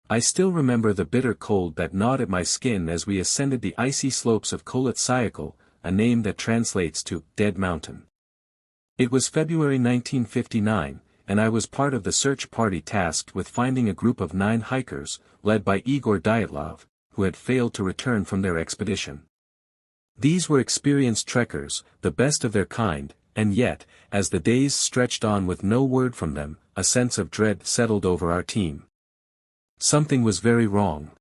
I still remember the bitter cold that gnawed at my skin as we ascended the icy slopes of Kolat, a name that translates to Dead Mountain. It was February 1959, and I was part of the search party tasked with finding a group of 9 hikers, led by Igor Dyatlov, who had failed to return from their expedition. These were experienced trekkers, the best of their kind, and yet, as the days stretched on with no word from them, a sense of dread settled over our team. Something was very wrong.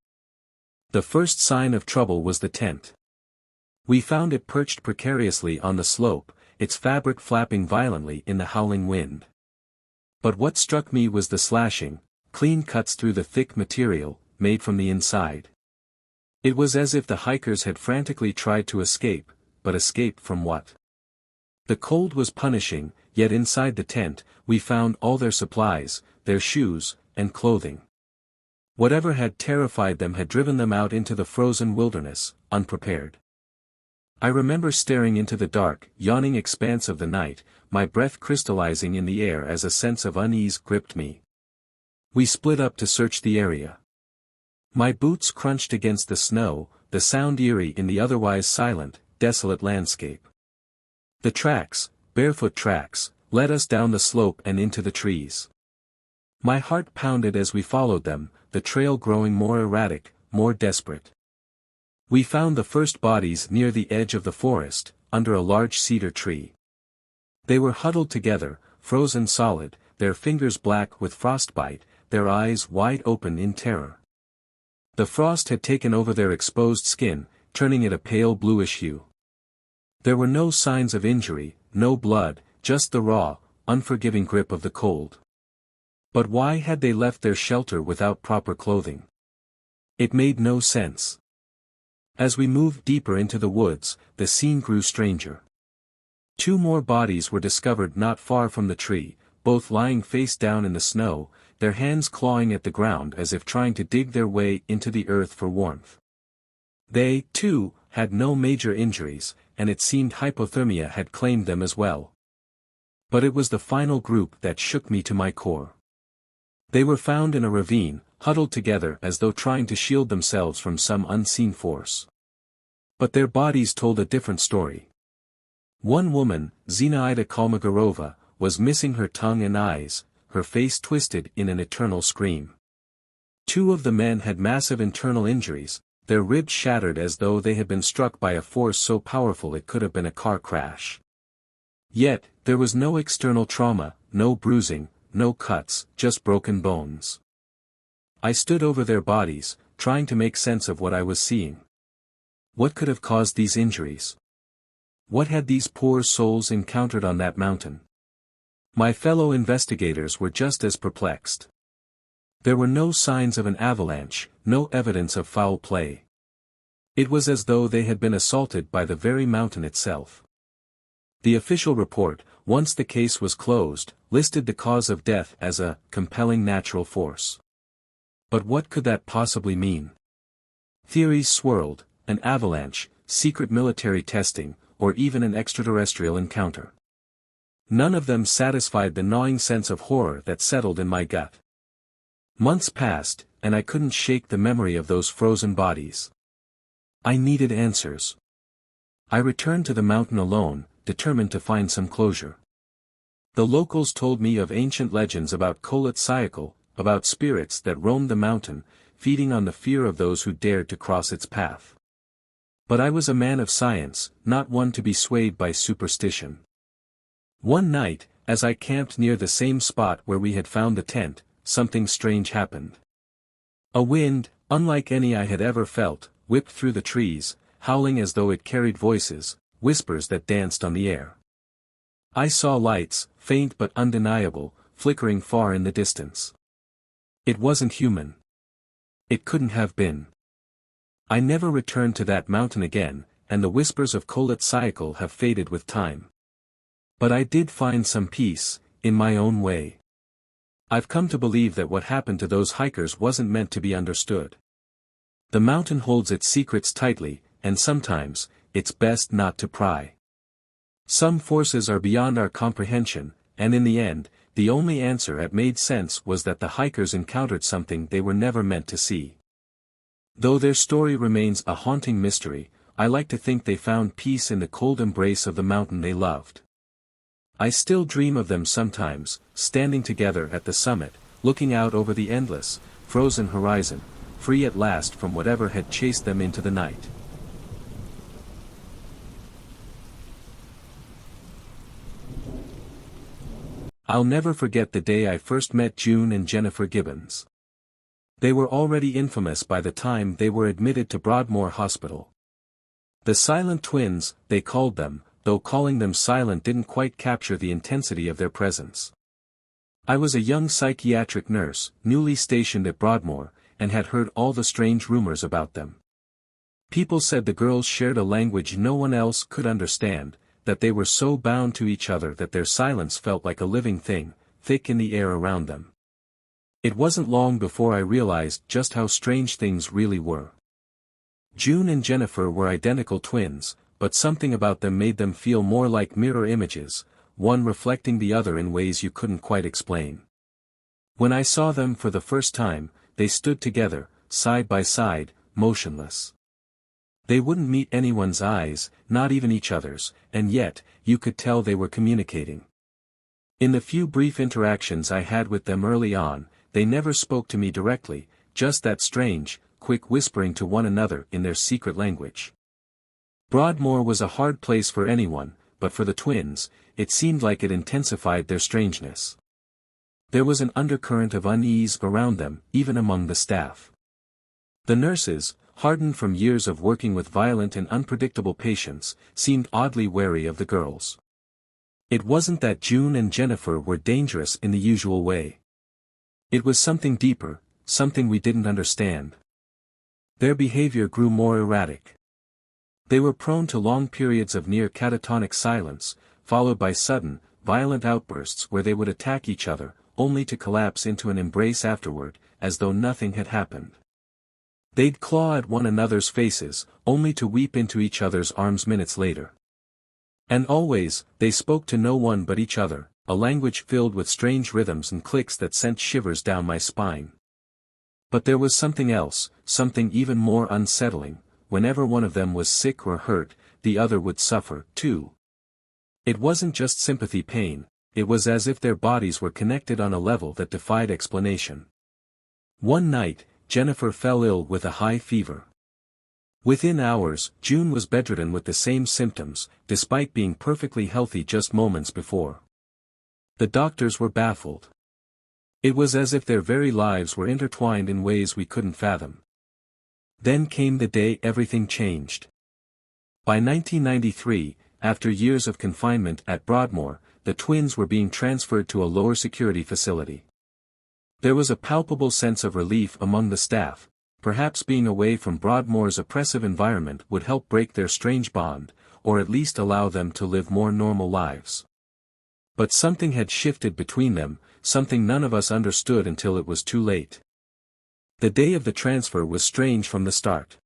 The first sign of trouble was the tent. We found it perched precariously on the slope, its fabric flapping violently in the howling wind. But what struck me was the slashing, clean cuts through the thick material, made from the inside. It was as if the hikers had frantically tried to escape, but escape from what? The cold was punishing, yet inside the tent, we found all their supplies, their shoes, and clothing. Whatever had terrified them had driven them out into the frozen wilderness, unprepared. I remember staring into the dark, yawning expanse of the night, my breath crystallizing in the air as a sense of unease gripped me. We split up to search the area. My boots crunched against the snow, the sound eerie in the otherwise silent, desolate landscape. The tracks, barefoot tracks, led us down the slope and into the trees. My heart pounded as we followed them, the trail growing more erratic, more desperate. We found the first bodies near the edge of the forest, under a large cedar tree. They were huddled together, frozen solid, their fingers black with frostbite, their eyes wide open in terror. The frost had taken over their exposed skin, turning it a pale bluish hue. There were no signs of injury, no blood, just the raw, unforgiving grip of the cold. But why had they left their shelter without proper clothing? It made no sense. As we moved deeper into the woods, the scene grew stranger. 2 more bodies were discovered not far from the tree, both lying face down in the snow, their hands clawing at the ground as if trying to dig their way into the earth for warmth. They, too, had no major injuries, and it seemed hypothermia had claimed them as well. But it was the final group that shook me to my core. They were found in a ravine, huddled together as though trying to shield themselves from some unseen force. But their bodies told a different story. One woman, Zinaida Kolmogorova, was missing her tongue and eyes, her face twisted in an eternal scream. 2 of the men had massive internal injuries, their ribs shattered as though they had been struck by a force so powerful it could have been a car crash. Yet, there was no external trauma, no bruising, no cuts, just broken bones. I stood over their bodies, trying to make sense of what I was seeing. What could have caused these injuries? What had these poor souls encountered on that mountain? My fellow investigators were just as perplexed. There were no signs of an avalanche, no evidence of foul play. It was as though they had been assaulted by the very mountain itself. The official report, once the case was closed, listed the cause of death as a compelling natural force. But what could that possibly mean? Theories swirled: an avalanche, secret military testing, or even an extraterrestrial encounter. None of them satisfied the gnawing sense of horror that settled in my gut. Months passed, and I couldn't shake the memory of those frozen bodies. I needed answers. I returned to the mountain alone, determined to find some closure. The locals told me of ancient legends about Kolat, about spirits that roamed the mountain, feeding on the fear of those who dared to cross its path. But I was a man of science, not one to be swayed by superstition. One night, as I camped near the same spot where we had found the tent, something strange happened. A wind, unlike any I had ever felt, whipped through the trees, howling as though it carried voices, whispers that danced on the air. I saw lights, faint but undeniable, flickering far in the distance. It wasn't human. It couldn't have been. I never returned to that mountain again, and the whispers of Kolat have faded with time. But I did find some peace, in my own way. I've come to believe that what happened to those hikers wasn't meant to be understood. The mountain holds its secrets tightly, and sometimes, it's best not to pry. Some forces are beyond our comprehension, and in the end, The only answer that made sense was that the hikers encountered something they were never meant to see. Though their story remains a haunting mystery, I like to think they found peace in the cold embrace of the mountain they loved. I still dream of them sometimes, standing together at the summit, looking out over the endless, frozen horizon, free at last from whatever had chased them into the night. I'll never forget the day I first met June and Jennifer Gibbons. They were already infamous by the time they were admitted to Broadmoor Hospital. The Silent Twins, they called them, though calling them silent didn't quite capture the intensity of their presence. I was a young psychiatric nurse, newly stationed at Broadmoor, and had heard all the strange rumors about them. People said the girls shared a language no one else could understand, that they were so bound to each other that their silence felt like a living thing, thick in the air around them. It wasn't long before I realized just how strange things really were. June and Jennifer were identical twins, but something about them made them feel more like mirror images, one reflecting the other in ways you couldn't quite explain. When I saw them for the first time, they stood together, side by side, motionless. They wouldn't meet anyone's eyes, not even each other's, and yet, you could tell they were communicating. In the few brief interactions I had with them early on, they never spoke to me directly, just that strange, quick whispering to one another in their secret language. Broadmoor was a hard place for anyone, but for the twins, it seemed like it intensified their strangeness. There was an undercurrent of unease around them, even among the staff. The nurses, hardened from years of working with violent and unpredictable patients, seemed oddly wary of the girls. It wasn't that June and Jennifer were dangerous in the usual way. It was something deeper, something we didn't understand. Their behavior grew more erratic. They were prone to long periods of near catatonic silence, followed by sudden, violent outbursts where they would attack each other, only to collapse into an embrace afterward, as though nothing had happened. They'd claw at one another's faces, only to weep into each other's arms minutes later. And always, they spoke to no one but each other, a language filled with strange rhythms and clicks that sent shivers down my spine. But there was something else, something even more unsettling. Whenever one of them was sick or hurt, the other would suffer, too. It wasn't just sympathy pain, it was as if their bodies were connected on a level that defied explanation. One night, Jennifer fell ill with a high fever. Within hours, June was bedridden with the same symptoms, despite being perfectly healthy just moments before. The doctors were baffled. It was as if their very lives were intertwined in ways we couldn't fathom. Then came the day everything changed. By 1993, after years of confinement at Broadmoor, the twins were being transferred to a lower security facility. There was a palpable sense of relief among the staff, perhaps being away from Broadmoor's oppressive environment would help break their strange bond, or at least allow them to live more normal lives. But something had shifted between them, something none of us understood until it was too late. The day of the transfer was strange from the start.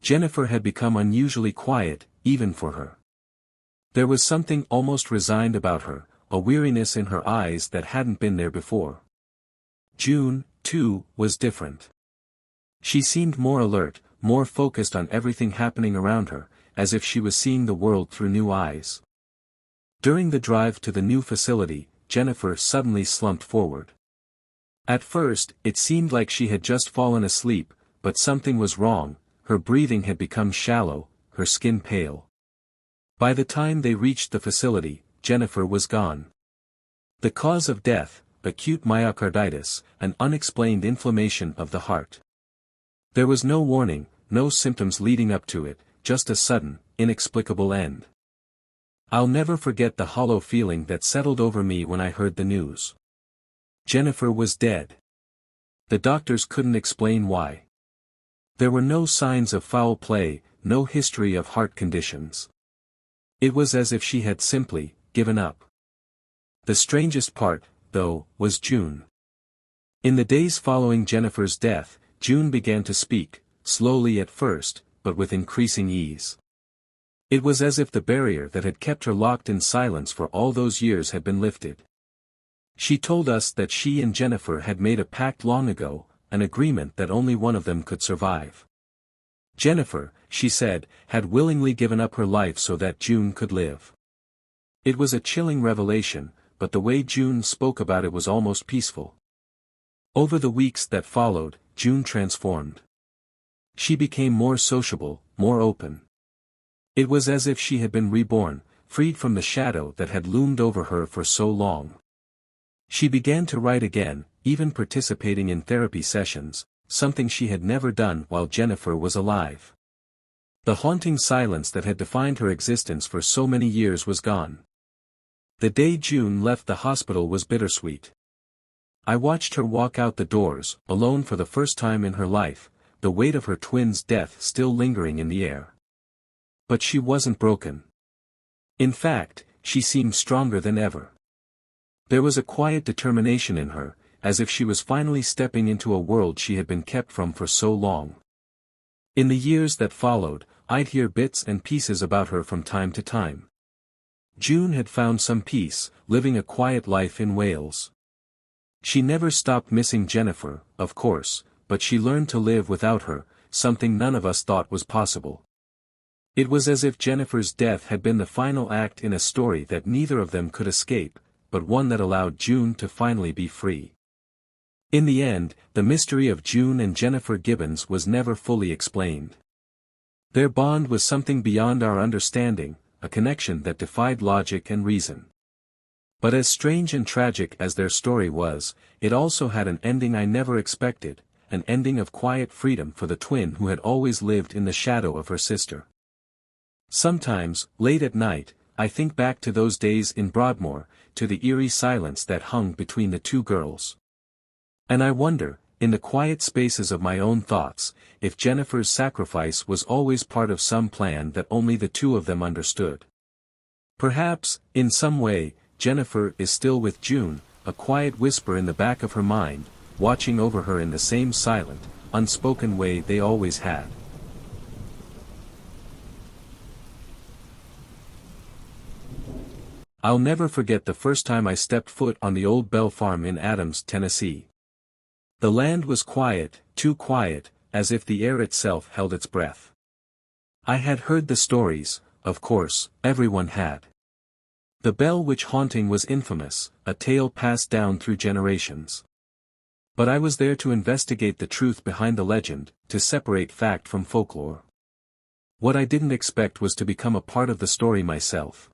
Jennifer had become unusually quiet, even for her. There was something almost resigned about her, a weariness in her eyes that hadn't been there before. June, too, was different. She seemed more alert, more focused on everything happening around her, as if she was seeing the world through new eyes. During the drive to the new facility, Jennifer suddenly slumped forward. At first, it seemed like she had just fallen asleep, but something was wrong. Her breathing had become shallow, her skin pale. By the time they reached the facility, Jennifer was gone. The cause of death, acute myocarditis, an unexplained inflammation of the heart. There was no warning, no symptoms leading up to it, just a sudden, inexplicable end. I'll never forget the hollow feeling that settled over me when I heard the news. Jennifer was dead. The doctors couldn't explain why. There were no signs of foul play, no history of heart conditions. It was as if she had simply given up. The strangest part, though, was June. In the days following Jennifer's death, June began to speak, slowly at first, but with increasing ease. It was as if the barrier that had kept her locked in silence for all those years had been lifted. She told us that she and Jennifer had made a pact long ago, an agreement that only one of them could survive. Jennifer, she said, had willingly given up her life so that June could live. It was a chilling revelation, but the way June spoke about it was almost peaceful. Over the weeks that followed, June transformed. She became more sociable, more open. It was as if she had been reborn, freed from the shadow that had loomed over her for so long. She began to write again, even participating in therapy sessions, something she had never done while Jennifer was alive. The haunting silence that had defined her existence for so many years was gone. The day June left the hospital was bittersweet. I watched her walk out the doors, alone for the first time in her life, the weight of her twin's death still lingering in the air. But she wasn't broken. In fact, she seemed stronger than ever. There was a quiet determination in her, as if she was finally stepping into a world she had been kept from for so long. In the years that followed, I'd hear bits and pieces about her from time to time. June had found some peace, living a quiet life in Wales. She never stopped missing Jennifer, of course, but she learned to live without her, something none of us thought was possible. It was as if Jennifer's death had been the final act in a story that neither of them could escape, but one that allowed June to finally be free. In the end, the mystery of June and Jennifer Gibbons was never fully explained. Their bond was something beyond our understanding, a connection that defied logic and reason. But as strange and tragic as their story was, it also had an ending I never expected, an ending of quiet freedom for the twin who had always lived in the shadow of her sister. Sometimes, late at night, I think back to those days in Broadmoor, to the eerie silence that hung between the two girls. And I wonder, in the quiet spaces of my own thoughts, if Jennifer's sacrifice was always part of some plan that only the two of them understood. Perhaps, in some way, Jennifer is still with June, a quiet whisper in the back of her mind, watching over her in the same silent, unspoken way they always had. I'll never forget the first time I stepped foot on the old Bell Farm in Adams, Tennessee. The land was quiet, too quiet, as if the air itself held its breath. I had heard the stories, of course, everyone had. The Bell Witch haunting was infamous, a tale passed down through generations. But I was there to investigate the truth behind the legend, to separate fact from folklore. What I didn't expect was to become a part of the story myself.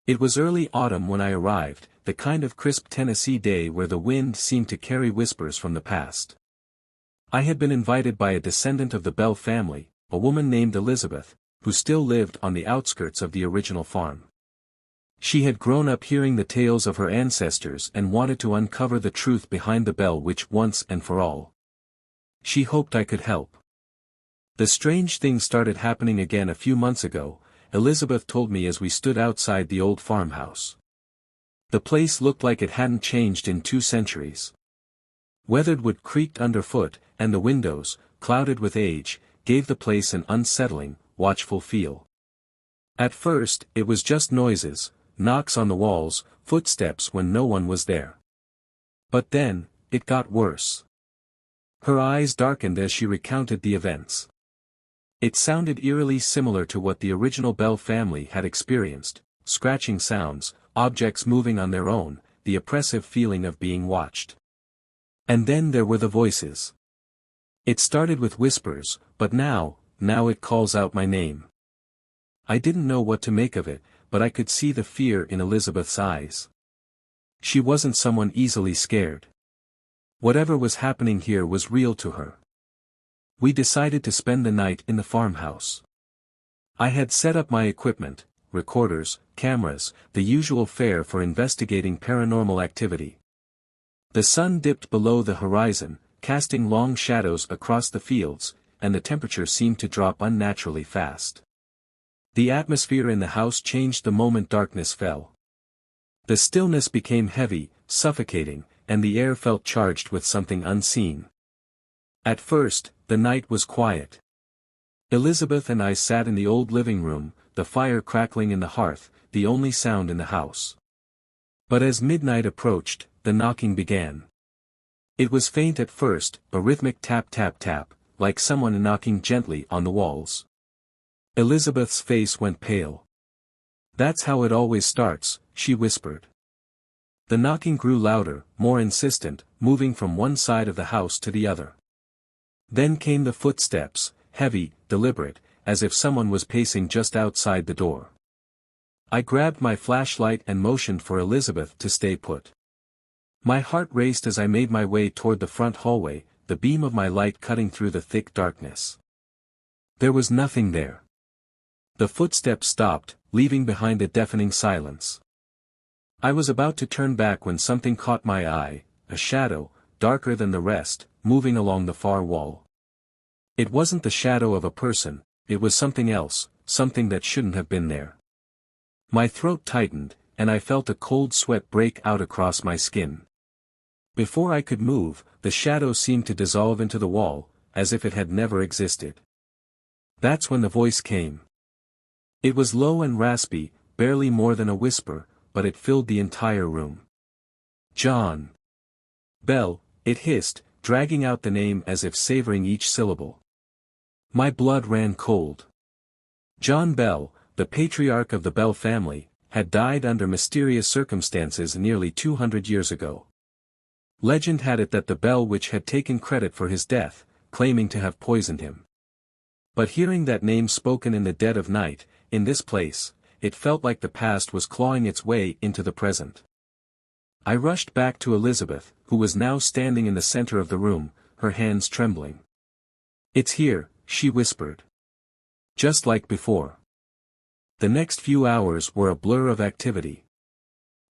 It was early autumn when I arrived, the kind of crisp Tennessee day where the wind seemed to carry whispers from the past. I had been invited by a descendant of the Bell family, a woman named Elizabeth, who still lived on the outskirts of the original farm. She had grown up hearing the tales of her ancestors and wanted to uncover the truth behind the Bell Witch once and for all. She hoped I could help. The strange thing started happening again a few months ago, Elizabeth told me as we stood outside the old farmhouse. The place looked like it hadn't changed in 2 centuries. Weathered wood creaked underfoot, and the windows, clouded with age, gave the place an unsettling, watchful feel. At first, it was just noises, knocks on the walls, footsteps when no one was there. But then, it got worse. Her eyes darkened as she recounted the events. It sounded eerily similar to what the original Bell family had experienced, scratching sounds, objects moving on their own, the oppressive feeling of being watched. And then there were the voices. It started with whispers, but now it calls out my name. I didn't know what to make of it, but I could see the fear in Elizabeth's eyes. She wasn't someone easily scared. Whatever was happening here was real to her. We decided to spend the night in the farmhouse. I had set up my equipment, recorders, cameras, the usual fare for investigating paranormal activity. The sun dipped below the horizon, casting long shadows across the fields, and the temperature seemed to drop unnaturally fast. The atmosphere in the house changed the moment darkness fell. The stillness became heavy, suffocating, and the air felt charged with something unseen. At first, the night was quiet. Elizabeth and I sat in the old living room, the fire crackling in the hearth, the only sound in the house. But as midnight approached, the knocking began. It was faint at first, a rhythmic tap tap tap, like someone knocking gently on the walls. Elizabeth's face went pale. "That's how it always starts," she whispered. The knocking grew louder, more insistent, moving from one side of the house to the other. Then came the footsteps, heavy, deliberate, as if someone was pacing just outside the door. I grabbed my flashlight and motioned for Elizabeth to stay put. My heart raced as I made my way toward the front hallway, the beam of my light cutting through the thick darkness. There was nothing there. The footsteps stopped, leaving behind a deafening silence. I was about to turn back when something caught my eye, a shadow, darker than the rest, moving along the far wall. It wasn't the shadow of a person, it was something else, something that shouldn't have been there. My throat tightened, and I felt a cold sweat break out across my skin. Before I could move, the shadow seemed to dissolve into the wall, as if it had never existed. That's when the voice came. It was low and raspy, barely more than a whisper, but it filled the entire room. "John Bell," it hissed, dragging out the name as if savoring each syllable. My blood ran cold. John Bell, the patriarch of the Bell family, had died under mysterious circumstances nearly 200 years ago. Legend had it that the Bell witch had taken credit for his death, claiming to have poisoned him. But hearing that name spoken in the dead of night, in this place, it felt like the past was clawing its way into the present. I rushed back to Elizabeth, who was now standing in the center of the room, her hands trembling. "It's here," she whispered. Just like before. The next few hours were a blur of activity.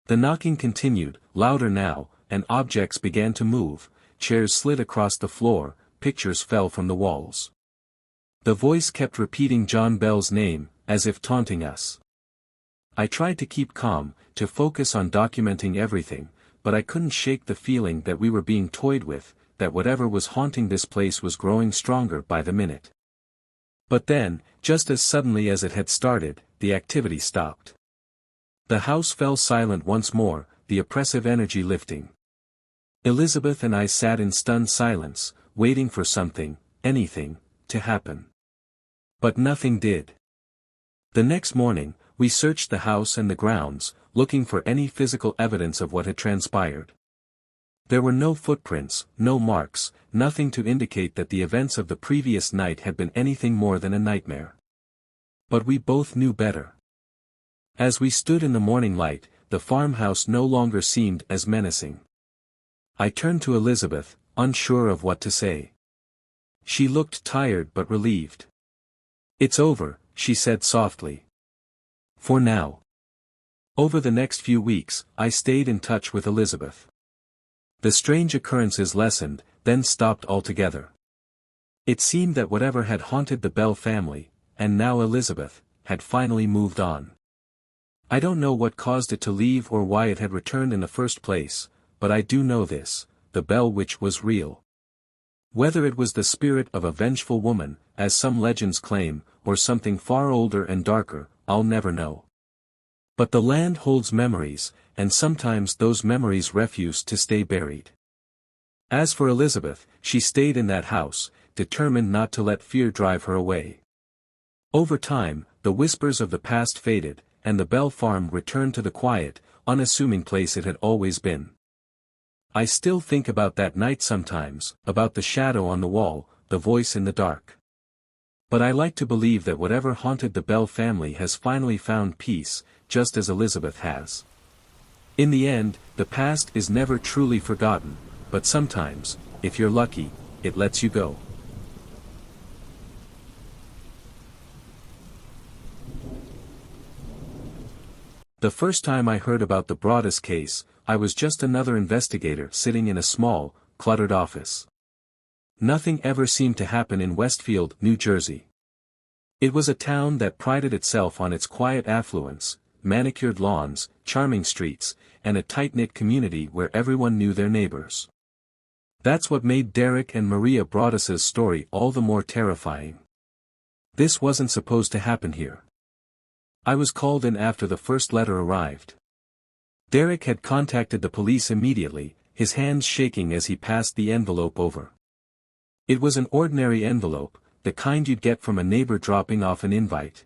The knocking continued, louder now, and objects began to move, chairs slid across the floor, pictures fell from the walls. The voice kept repeating John Bell's name, as if taunting us. I tried to keep calm, to focus on documenting everything, but I couldn't shake the feeling that we were being toyed with, that whatever was haunting this place was growing stronger by the minute. But then, just as suddenly as it had started, the activity stopped. The house fell silent once more, the oppressive energy lifting. Elizabeth and I sat in stunned silence, waiting for something, anything, to happen. But nothing did. The next morning, we searched the house and the grounds, looking for any physical evidence of what had transpired. There were no footprints, no marks, nothing to indicate that the events of the previous night had been anything more than a nightmare. But we both knew better. As we stood in the morning light, the farmhouse no longer seemed as menacing. I turned to Elizabeth, unsure of what to say. She looked tired but relieved. "It's over," she said softly. "For now." Over the next few weeks, I stayed in touch with Elizabeth. The strange occurrences lessened, then stopped altogether. It seemed that whatever had haunted the Bell family, and now Elizabeth, had finally moved on. I don't know what caused it to leave or why it had returned in the first place, but I do know this: the Bell witch was real. Whether it was the spirit of a vengeful woman, as some legends claim, or something far older and darker, I'll never know. But the land holds memories, and sometimes those memories refuse to stay buried. As for Elizabeth, she stayed in that house, determined not to let fear drive her away. Over time, the whispers of the past faded, and the Bell farm returned to the quiet, unassuming place it had always been. I still think about that night sometimes, about the shadow on the wall, the voice in the dark. But I like to believe that whatever haunted the Bell family has finally found peace, just as Elizabeth has. In the end, the past is never truly forgotten, but sometimes, if you're lucky, it lets you go. The first time I heard about the Broadest case, I was just another investigator sitting in a small, cluttered office. Nothing ever seemed to happen in Westfield, New Jersey. It was a town that prided itself on its quiet affluence, manicured lawns, charming streets, and a tight-knit community where everyone knew their neighbors. That's what made Derek and Maria Broadus's story all the more terrifying. This wasn't supposed to happen here. I was called in after the first letter arrived. Derek had contacted the police immediately, his hands shaking as he passed the envelope over. It was an ordinary envelope, the kind you'd get from a neighbor dropping off an invite.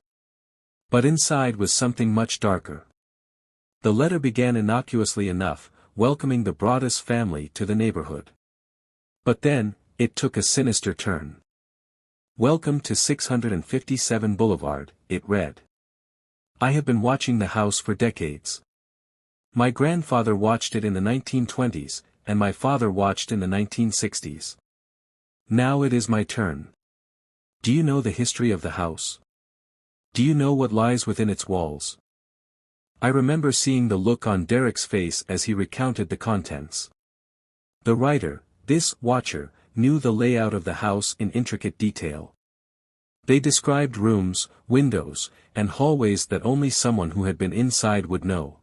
But inside was something much darker. The letter began innocuously enough, welcoming the Broadest family to the neighborhood. But then, it took a sinister turn. "Welcome to 657 Boulevard," it read. "I have been watching the house for decades. My grandfather watched it in the 1920s, and my father watched in the 1960s. Now it is my turn. Do you know the history of the house? Do you know what lies within its walls?" I remember seeing the look on Derek's face as he recounted the contents. The writer, this watcher, knew the layout of the house in intricate detail. They described rooms, windows, and hallways that only someone who had been inside would know.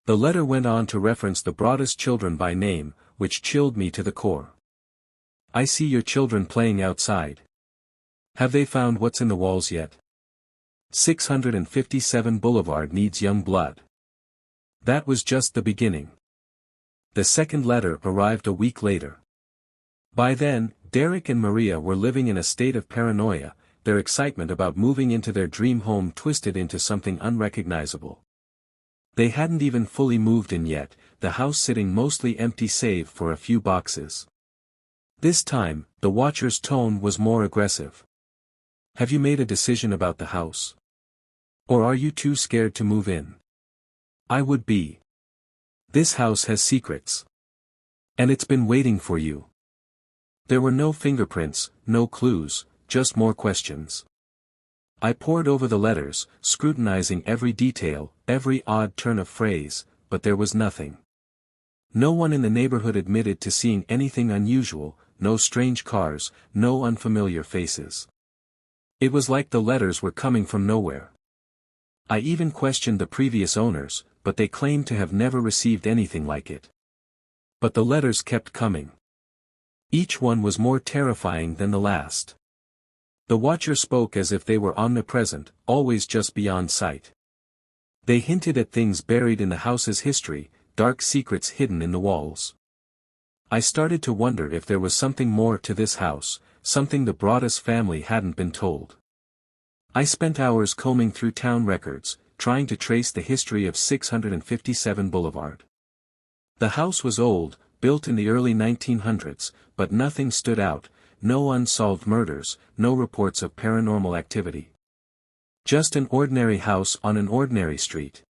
The letter went on to reference the Broadest children by name, which chilled me to the core. "I see your children playing outside. Have they found what's in the walls yet? 657 Boulevard needs young blood." That was just the beginning. The second letter arrived a week later. By then, Derek and Maria were living in a state of paranoia, their excitement about moving into their dream home twisted into something unrecognizable. They hadn't even fully moved in yet, the house sitting mostly empty save for a few boxes. This time, the watcher's tone was more aggressive. "Have you made a decision about the house? Or are you too scared to move in? I would be. This house has secrets. And it's been waiting for you." There were no fingerprints, no clues, just more questions. I pored over the letters, scrutinizing every detail, every odd turn of phrase, but there was nothing. No one in the neighborhood admitted to seeing anything unusual, no strange cars, no unfamiliar faces. It was like the letters were coming from nowhere. I even questioned the previous owners, but they claimed to have never received anything like it. But the letters kept coming. Each one was more terrifying than the last. The watcher spoke as if they were omnipresent, always just beyond sight. They hinted at things buried in the house's history, dark secrets hidden in the walls. I started to wonder if there was something more to this house, something the Broadest family hadn't been told. I spent hours combing through town records, trying to trace the history of 657 Boulevard. The house was old, built in the early 1900s, but nothing stood out, no unsolved murders, no reports of paranormal activity. Just an ordinary house on an ordinary street.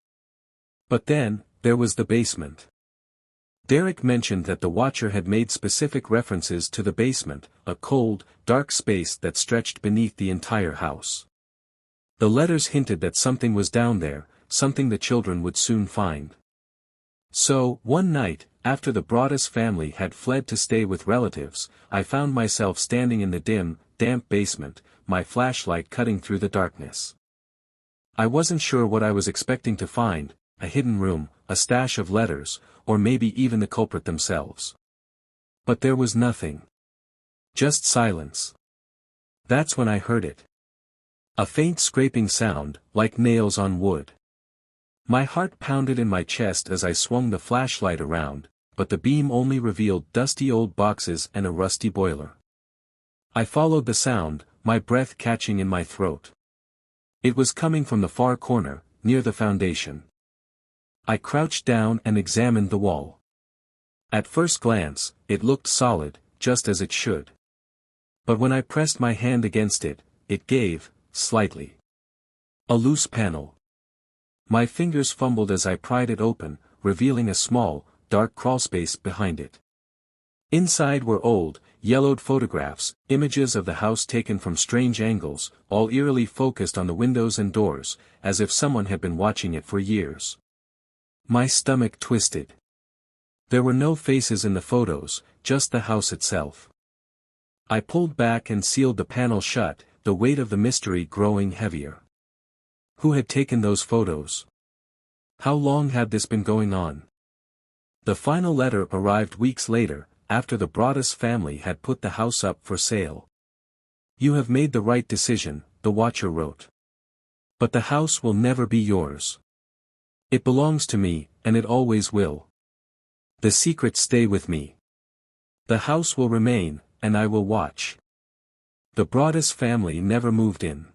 But then, there was the basement. Derek mentioned that the watcher had made specific references to the basement, a cold, dark space that stretched beneath the entire house. The letters hinted that something was down there, something the children would soon find. So, one night, after the Broadest family had fled to stay with relatives, I found myself standing in the dim, damp basement, my flashlight cutting through the darkness. I wasn't sure what I was expecting to find, a hidden room, a stash of letters, or maybe even the culprit themselves. But there was nothing. Just silence. That's when I heard it. A faint scraping sound, like nails on wood. My heart pounded in my chest as I swung the flashlight around, but the beam only revealed dusty old boxes and a rusty boiler. I followed the sound, my breath catching in my throat. It was coming from the far corner, near the foundation. I crouched down and examined the wall. At first glance, it looked solid, just as it should. But when I pressed my hand against it, it gave, slightly. A loose panel. My fingers fumbled as I pried it open, revealing a small, dark crawlspace behind it. Inside were old, yellowed photographs, images of the house taken from strange angles, all eerily focused on the windows and doors, as if someone had been watching it for years. My stomach twisted. There were no faces in the photos, just the house itself. I pulled back and sealed the panel shut, the weight of the mystery growing heavier. Who had taken those photos? How long had this been going on? The final letter arrived weeks later, after the Broadest family had put the house up for sale. "You have made the right decision," the watcher wrote. "But the house will never be yours. It belongs to me, and it always will. The secrets stay with me. The house will remain, and I will watch. The Broadest family never moved in.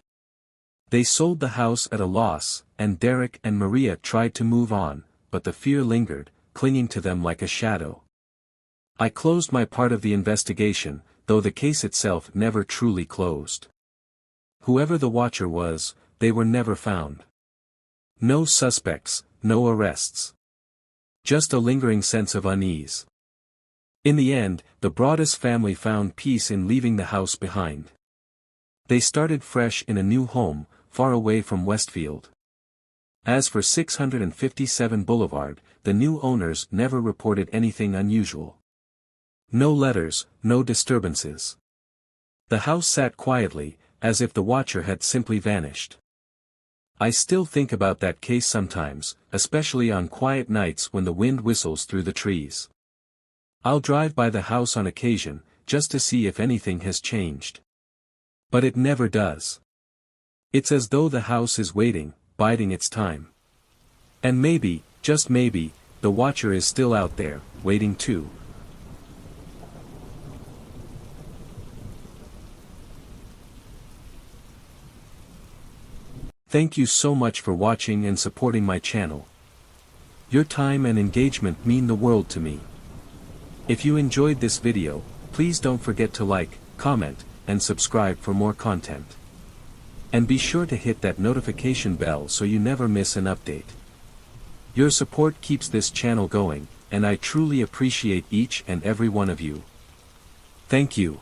They sold the house at a loss, and Derek and Maria tried to move on, but the fear lingered, clinging to them like a shadow. I closed my part of the investigation, though the case itself never truly closed. Whoever the watcher was, they were never found. No suspects, no arrests. Just a lingering sense of unease. In the end, the Broadest family found peace in leaving the house behind. They started fresh in a new home, far away from Westfield. As for 657 Boulevard, the new owners never reported anything unusual. No letters, no disturbances. The house sat quietly, as if the watcher had simply vanished. I still think about that case sometimes, especially on quiet nights when the wind whistles through the trees. I'll drive by the house on occasion, just to see if anything has changed. But it never does. It's as though the house is waiting, biding its time. And maybe, just maybe, the watcher is still out there, waiting too. Thank you so much for watching and supporting my channel. Your time and engagement mean the world to me. If you enjoyed this video, please don't forget to like, comment, and subscribe for more content. And be sure to hit that notification bell so you never miss an update. Your support keeps this channel going, and I truly appreciate each and every one of you. Thank you.